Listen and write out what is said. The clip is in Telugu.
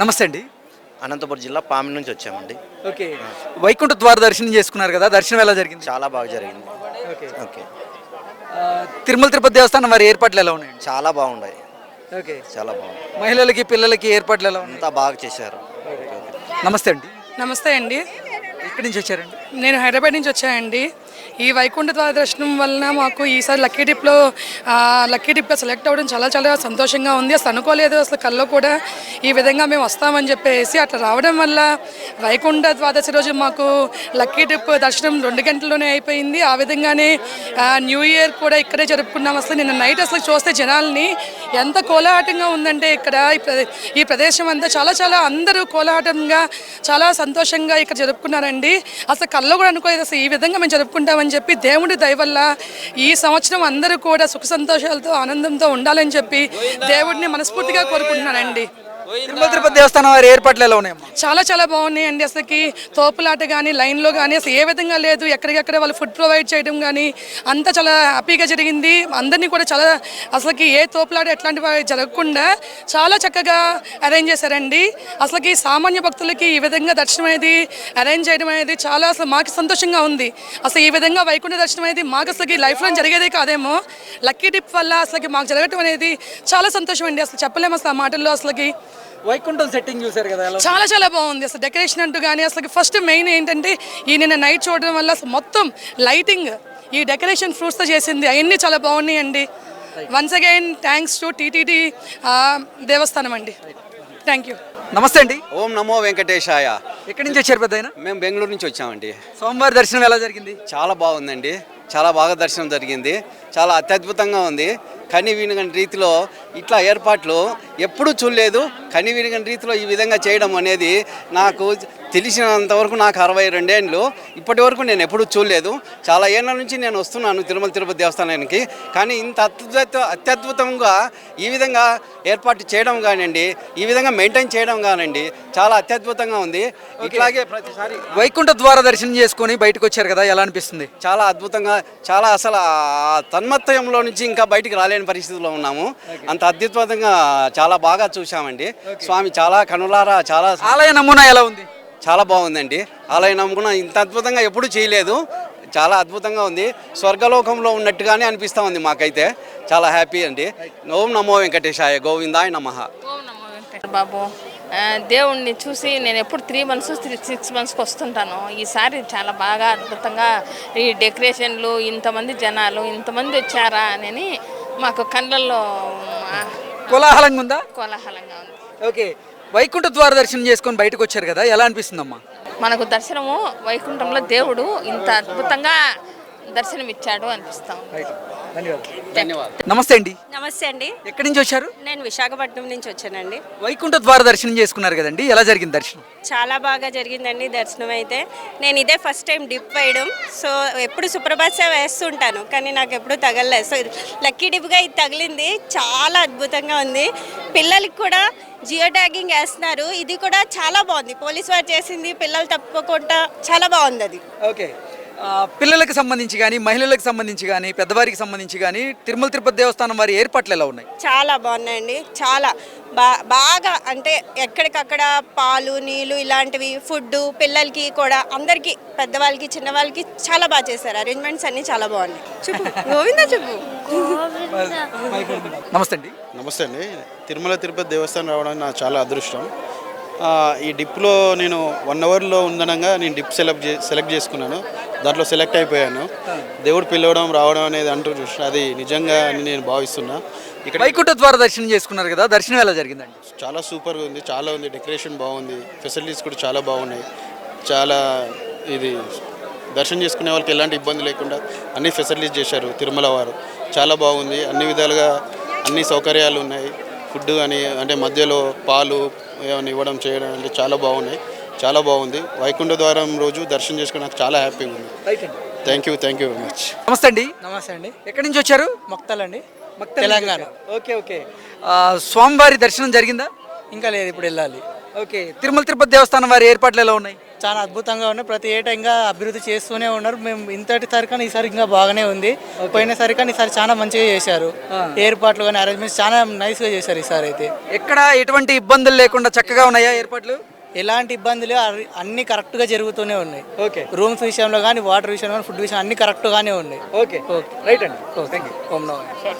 నమస్తే అండి. అనంతపురం జిల్లా పామి నుంచి వచ్చామండి. ఓకే. వైకుంఠ ద్వార దర్శనం చేసుకున్నారు కదా, దర్శనం ఎలా జరిగింది? చాలా బాగా జరిగింది. ఓకే. ఓకే, తిరుమల తిరుపతి దేవస్థానం వారి ఏర్పాట్లు ఎలా ఉన్నాయండి? చాలా బాగున్నాయి. ఓకే. చాలా బాగుంది. మహిళలకి పిల్లలకి ఏర్పాట్లు ఎలా ఉన్నాయి? అంతా బాగా చేశారు. నమస్తే అండి. నమస్తే అండి. ఎక్కడి నుంచి వచ్చారండి? నేను హైదరాబాద్ నుంచి వచ్చానండి. ఈ వైకుంఠ ద్వార దర్శనం వలన మాకు ఈసారి లక్కీ డిప్లో సెలెక్ట్ అవ్వడం చాలా చాలా సంతోషంగా ఉంది. అసలు అనుకోలేదు, అసలు కల్లో కూడా ఈ విధంగా మేము వస్తామని చెప్పేసి. అట్లా రావడం వల్ల వైకుంఠ ద్వాదశి రోజు మాకు లక్కీ డిప్ దర్శనం 2 గంటల్లోనే అయిపోయింది. ఆ విధంగానే న్యూ ఇయర్ కూడా ఇక్కడే జరుపుకున్నాం. అసలు నిన్న నైట్ అసలు చూస్తే జనాల్ని ఎంత కోలాహలంగా ఉందంటే ఇక్కడ ఈ ప్రదేశం అంతా చాలా చాలా అందరూ కోలాహలంగా చాలా సంతోషంగా ఇక్కడ జరుపుకున్నారండి. అసలు కల్లో కూడా అనుకోలేదు అసలు ఈ విధంగా మేము జరుపుకుంటామని చెప్పి. దేవుడి దయ వల్ల ఈ సంవత్సరం అందరూ కూడా సుఖ సంతోషాలతో ఆనందంతో ఉండాలని చెప్పి దేవుడిని మనస్ఫూర్తిగా కోరుకుంటున్నానండి. తిరుమల తిరుపతి దేవస్థానం వారి ఏర్పాట్లు ఎలా ఉన్నాయమ్మా? చాలా చాలా బాగున్నాయండి. అసలుకి తోపులాట కానీ లైన్లో కానీ అసలు ఏ విధంగా లేదు. ఎక్కడికక్కడ వాళ్ళు ఫుడ్ ప్రొవైడ్ చేయడం కానీ అంతా చాలా హ్యాపీగా జరిగింది. అందరినీ కూడా చాలా అసలుకి ఏ తోపులాట ఎట్లాంటివి జరగకుండా చాలా చక్కగా అరేంజ్ చేశారండి. అసలుకి సామాన్య భక్తులకి ఈ విధంగా దర్శనం అనేది అరేంజ్ చేయడం అనేది చాలా అసలు మాకు సంతోషంగా ఉంది. అసలు ఈ విధంగా వైకుంఠ దర్శనం అనేది మాకు అసలుకి లైఫ్లో జరిగేదే కాదేమో. లక్కీ డిప్ వల్ల అసలుకి మాకు జరగటం అనేది చాలా సంతోషం అండి. అసలు చెప్పలేము అసలు ఆ మాటల్లో. అసలుకి వైకుంఠం సెట్టింగ్ చూసారు కదా, చాలా చాలా బాగుంది. అసలు డెకరేషన్ అంటూ కానీ అసలు ఫస్ట్ మెయిన్ ఏంటంటే ఈ నిన్న నైట్ చూడడం వల్ల అసలు మొత్తం లైటింగ్ ఈ డెకరేషన్ ఫ్రూట్స్తో చేసింది అవన్నీ చాలా బాగున్నాయండి. Once again thanks to TTD దేవస్థానం అండి. Thank you. నమస్తే అండి. ఓం నమో వెంకటేశాయ. ఎక్కడి నుంచి వచ్చారు పెద్ద ఆయన? మేము బెంగళూరు నుంచి వచ్చామండి. సోమవారి దర్శనం ఎలా జరిగింది? చాలా బాగుందండి. చాలా బాగా దర్శనం జరిగింది. చాలా అత్యద్భుతంగా ఉంది. కనివినగని రీతిలో ఇట్లా ఏర్పాట్లు ఎప్పుడూ చూడలేదు. కనివినగని రీతిలో ఈ విధంగా చేయడం అనేది నాకు తెలిసినంతవరకు నాకు 62 ఏళ్ళు. ఇప్పటి వరకు నేను ఎప్పుడూ చూడలేదు. చాలా ఏళ్ళ నుంచి నేను వస్తున్నాను తిరుమల తిరుపతి దేవస్థానానికి. కానీ ఇంత అత్యద్భుతంగా ఈ విధంగా ఏర్పాటు చేయడం కానివ్వండి, ఈ విధంగా మెయింటైన్ చేయడం కానివ్వండి, చాలా అత్యద్భుతంగా ఉంది. ఇట్లాగే ప్రతిసారి వైకుంఠ ద్వార దర్శనం చేసుకొని బయటకు వచ్చారు కదా, ఎలా అనిపిస్తుంది? చాలా అద్భుతంగా, చాలా అసలు ఆ తన్మత్తయంలో నుంచి ఇంకా బయటికి రాలేని పరిస్థితిలో ఉన్నాము. అంత అద్భుతంగా చాలా బాగా చూసామండి. స్వామి చాలా కనులారా చాలా ఆలయ నమూనా ఎలా ఉంది? చాలా బాగుందండి. ఆలయ నమ్ముకున్న ఇంత అద్భుతంగా ఎప్పుడూ చేయలేదు. చాలా అద్భుతంగా ఉంది. స్వర్గలోకంలో ఉన్నట్టుగానే అనిపిస్తూ ఉంది మాకైతే. చాలా హ్యాపీ అండి. ఓం నమో వెంకటేశాయ. గోవిందాయ నమః. ఓం నమో వెంకటేశ్వర బాబు. దేవుణ్ణి చూసి నేను ఎప్పుడు 3 months 6 monthsకి వస్తుంటాను. ఈసారి చాలా బాగా అద్భుతంగా ఈ డెకరేషన్లు, ఇంతమంది జనాలు ఇంతమంది వచ్చారా అని మాకు కళ్ళల్లో కోలాహలంగా ఉందా? కోలాహలంగా ఉంది. ఓకే. వైకుంఠ ద్వార దర్శనం చేసుకొని బయటకు వచ్చారు కదా, ఎలా అనిపిస్తుందమ్మా? మనకు దర్శనము వైకుంఠంలో దేవుడు ఇంత అద్భుతంగా దర్శనం ఇచ్చాడు అనిపిస్తాం. ధన్యవాదాలు. నమస్తే అండి. నమస్తే అండి. ఎక్కడి నుంచి వచ్చారు? నేను విశాఖపట్నం నుంచి వచ్చానండి. వైకుంఠ ద్వార దర్శనం చేసుకున్నారు కదండి, ఎలా జరిగింది దర్శనం? చాలా బాగా జరిగిందండి దర్శనం అయితే. నేను ఇదే ఫస్ట్ టైం డిప్ వేయడం. సో ఎప్పుడు సుప్రభాత్ సేవ వేస్తుంటాను కానీ నాకు ఎప్పుడు తగలలేదు. సో లక్కీ డిప్గా ఇది తగిలింది. చాలా అద్భుతంగా ఉంది. పిల్లలకి కూడా జియో ట్యాగింగ్ వేస్తున్నారు. ఇది కూడా చాలా బాగుంది. పోలీసు వారు చేసింది పిల్లలు తప్పకుండా చాలా బాగుంది అది. ఓకే. పిల్లలకు సంబంధించి కానీ, మహిళలకు సంబంధించి కానీ, పెద్దవారికి సంబంధించి కానీ తిరుమల తిరుపతి దేవస్థానం వారి ఏర్పాట్లు ఎలా ఉన్నాయి? చాలా బాగున్నాయండి. చాలా బాగా అంటే ఎక్కడికక్కడ పాలు, నీళ్ళు ఇలాంటివి, ఫుడ్ పిల్లలకి కూడా అందరికీ, పెద్దవాళ్ళకి చిన్నవాళ్ళకి చాలా బాగా చేశారు. అరేంజ్మెంట్స్ అన్నీ చాలా బాగున్నాయి. చెప్పు గోవిందా చెప్పు. నమస్తే అండి. నమస్తే అండి. తిరుమల తిరుపతి దేవస్థానం రావడానికి నాకు చాలా అదృష్టం. ఈ డిప్లో నేను 1 అవర్లో ఉండడంగా నేను డిప్ సెలెక్ట్ చేసుకున్నాను. దాంట్లో సెలెక్ట్ అయిపోయాను. దేవుడు పిలవడం రావడం అనేది అంటూ చూసిన అది నిజంగా అని నేను భావిస్తున్నా. ఇక్కడ వైకుంఠ ద్వార దర్శనం చేసుకున్నారు కదా, దర్శనం ఎలా జరిగిందండి? చాలా సూపర్గా ఉంది. చాలా ఉంది. డెకరేషన్ బాగుంది. ఫెసిలిటీస్ కూడా చాలా బాగున్నాయి. చాలా ఇది దర్శనం చేసుకునే వాళ్ళకి ఎలాంటి ఇబ్బంది లేకుండా అన్ని ఫెసిలిటీస్ చేశారు తిరుమల వారు. చాలా బాగుంది. అన్ని విధాలుగా అన్ని సౌకర్యాలు ఉన్నాయి. ఫుడ్ కానీ అంటే మధ్యలో పాలు ఏమైనా ఇవ్వడం చేయడం అంటే చాలా బాగున్నాయి. చాలా బాగుంది. వైకుంఠ ద్వారం రోజు దర్శనం చేసుకుని నాకు చాలా హ్యాపీగా ఉంది. Thank you very much. నమస్తే అండి. నమస్తే అండి. ఎక్కడి నుంచి వచ్చారు? మొక్తలండి, తెలంగాణ. Okay okay. స్వామివారి దర్శనం జరిగిందా? ఇంకా లేదు, ఇప్పుడు వెళ్ళాలి. ఓకే. తిరుమల తిరుపతి దేవస్థానం వారి ఏర్పాట్లు ఎలా ఉన్నాయి? చాలా అద్భుతంగా ఉన్నాయి. ప్రతి ఏటా ఇంకా అభివృద్ధి చేస్తూనే ఉన్నారు. మేము ఇంతటి సరికన్నా ఈసారి ఇంకా బాగానే ఉంది. పోయినసరి కానీ ఈసారి చాలా మంచిగా చేశారు. ఏర్పాట్లు కానీ అరేంజ్మెంట్స్ చాలా నైస్గా చేశారు ఈసారి అయితే. ఎక్కడ ఎటువంటి ఇబ్బందులు లేకుండా చక్కగా ఉన్నాయా ఏర్పాట్లు? ఎలాంటి ఇబ్బందులు అన్ని కరెక్ట్గా జరుగుతూనే ఉన్నాయి. ఓకే. రూమ్స్ విషయంలో కానీ వాటర్ విషయంలో కానీ ఫుడ్ విషయంలో అన్ని కరెక్ట్గానే ఉన్నాయి. ఓకే రైట్ అండి. Thank you. ఓం నమః.